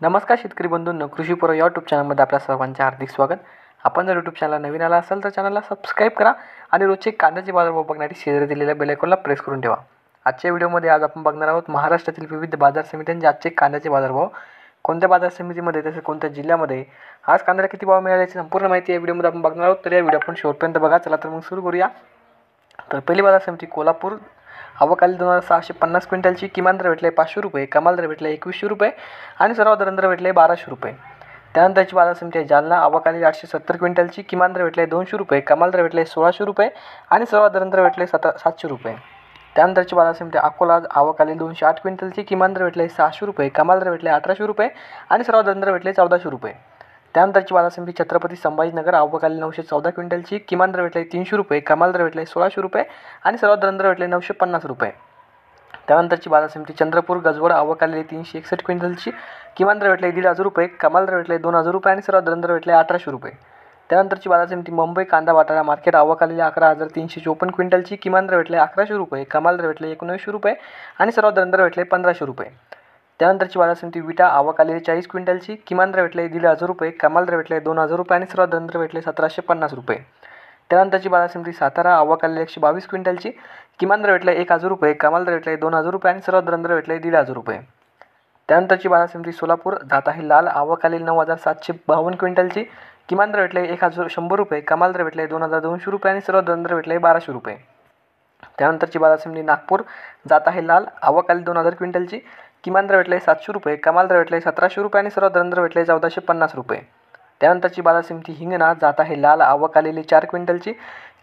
नमस्कार शेतकरी बंधूंनो, कृषीपूर्व या यूट्यूब चॅनलमध्ये आपल्या सर्वांचे हार्दिक स्वागत. आपण जर यूट्यूब चॅनलला नवीन आला असाल तर चॅनलला सबस्क्राईब करा आणि रोजचे कांद्याचे बाजारभाव बघण्यासाठी शेजारी दिलेल्या बेल आयकॉनला प्रेस करून ठेवा. आजच्या व्हिडिओमध्ये आज आपण बघणार आहोत महाराष्ट्रातील विविध बाजार समित्यांचे आजचे कांद्याचे बाजारभाव. कोणत्या बाजार समितीमध्ये तसेच कोणत्या जिल्ह्यामध्ये आज कांद्याला किती भाव मिळाले याची संपूर्ण माहिती या व्हिडिओमध्ये आपण बघणार आहोत. तर या व्हिडिओ आपण शेवटपर्यंत बघा. चला तर मग सुरू करूया. तर पहिली बाजार समिती कोल्हापूर. आवक आली 2650 क्विंटलची. किमान दर भेटले 500 रुपये, कमाल दर भेटले 2100 रुपये आणि सर्वात दर भेटले 1200 रुपये. त्यानंतरची बाजार समिती आहे जालना. आवक आली 870 क्विंटलची. किमान दर भेटले 200 रुपये, कमाल दर भेटले 1600 रुपये आणि सर्वात दर भेटले 700 रुपये. त्यानंतरची बाजार समिती अकोला. आवक आली 208 क्विंटलची. किमान दर भेटले 600 रुपये, कमाल दर भेटले 1800 रुपये आणि सर्वात दर भेटले 1400 रुपये. त्यानंतरची बाजार समिती छत्रपती संभाजीनगर. आवक आली 914 क्विंटलची. किमान दर भेटले 300 रुपये, कमाल दर भेटले 1600 रुपये आणि सर्वात दर भेटले 950 रुपये. त्यानंतरची बाजार समिती चंद्रपूर गजवड. आवक आलेली 361 क्विंटलची. किमान दर भेटले 1500 रुपये, कमाल दर भेटले 2000 रुपये आणि सर्वात दर भेटले 1800 रुपये. त्यानंतरची बाजार समिती मुंबई कांदा बाटारा मार्केट. आवक आलेली 11354 क्विंटलची. किमान दर भेटले 1100 रुपये, कमाल दर भेटले 1900 रुपये आणि सर्वात दर भेटले 1500 रुपये. त्यानंतरची बाजार समिती विटा. आवक आलेली 40 क्विंटलची. किमान दर भेटले 1500 रुपये, कमाल दर भेटले 2000 रुपये आणि सर्वात दर भेटले 1750 रुपये. त्यानंतरची बाजार समिती सातारा. आवक आलेली 122 क्विंटलची. किमान दर भेटले 1000 रुपये, कमाल दर भेटले 2000 रुपये आणि सर्वात दर भेटले 1500 रुपये. त्यानंतरची बाजार समिती सोलापूर. जात आहे लाल. आवक आलेली 9752 क्विंटलची. किमान दर भेटले 1100 रुपये, कमाल दर भेटले 2200 रुपये आणि सर्वात दर भेटले 1200 रुपये. त्यानंतरची बाजार समिती नागपूर. जात आहे लाल. आवक आली 2000 क्विंटलची. किमान दर भेटले 700 रुपये, कमाल दर भेटले 1700 रुपये आणि सर्वात दर भेटले 1450 रुपये. त्यानंतरची बाजार समिती हिंगणा. जात आहे लाल. आवक आलेली 4 क्विंटलची.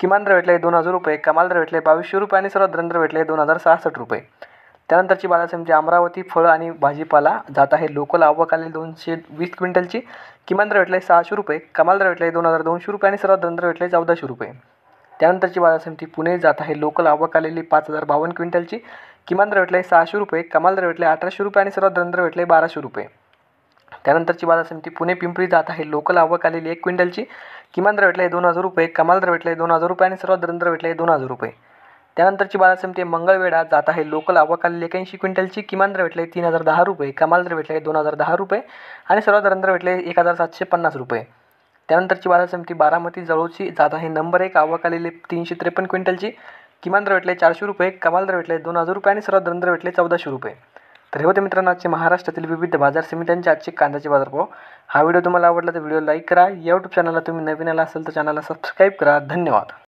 किमान दर भेटले 2000 रुपये, कमाल दर भेटले 2200 रुपये आणि सर्वात दर भेटले 2066 रुपये. त्यानंतरची बाजार समिती अमरावती फळ आणि भाजीपाला. जात आहे लोकल. आवक आलेली 220 क्विंटलची. किमान दर भेटले 600 रुपये, कमाल दर भेटले 2200 रुपये आणि सर्वात दर भेटले 1400 रुपये. त्यानंतरची बाजार समिती पुणे. जात आहे लोकल. आवक आलेली 5052 क्विंटलची. किमान दर भेटले 600 रुपये, कमाल दर भेटले 1800 रुपये आणि सर्वात दर भेटले 1200 रुपये. त्यानंतरची बाजार समिती पुणे पिंपरी. जात आहे लोकल. आवक आलेली 1 क्विंटलची. किमान दर भेटले 2000 रुपये, कमाल दर भेटले 2000 रुपये आणि सर्वात दर भेटले 2000 रुपये. त्यानंतरची बाजार समिती मंगळवेढा. जात आहे लोकल. आवक आलेली 81 क्विंटलची. किमान दर भेटले 3010 रुपये, कमाल दर भेटले 2010 रुपये आणि सर्वात दर भेटले 1750 रुपये. त्यानंतरची बाजार समिती बारामती जळोची. जात आहे नंबर 1. आवक आलेली 353 क्विंटलची. किमान दर भेटले 400 रुपये, कमाल दर भेटले 2000 रुपये आणि सर्वात दर भेटले 1400 रुपये. तर हे होते मित्रांनो आजचे महाराष्ट्रातील विविध बाजार समित्यांचे आजचे कांद्याचे बाजारभाव. हा व्हिडिओ तुम्हाला आवडला तर व्हिडिओ लाईक करा. या यूट्यूब चॅनलला तुम्ही नवीन आला असाल तर चॅनलला सबस्क्राईब करा. धन्यवाद.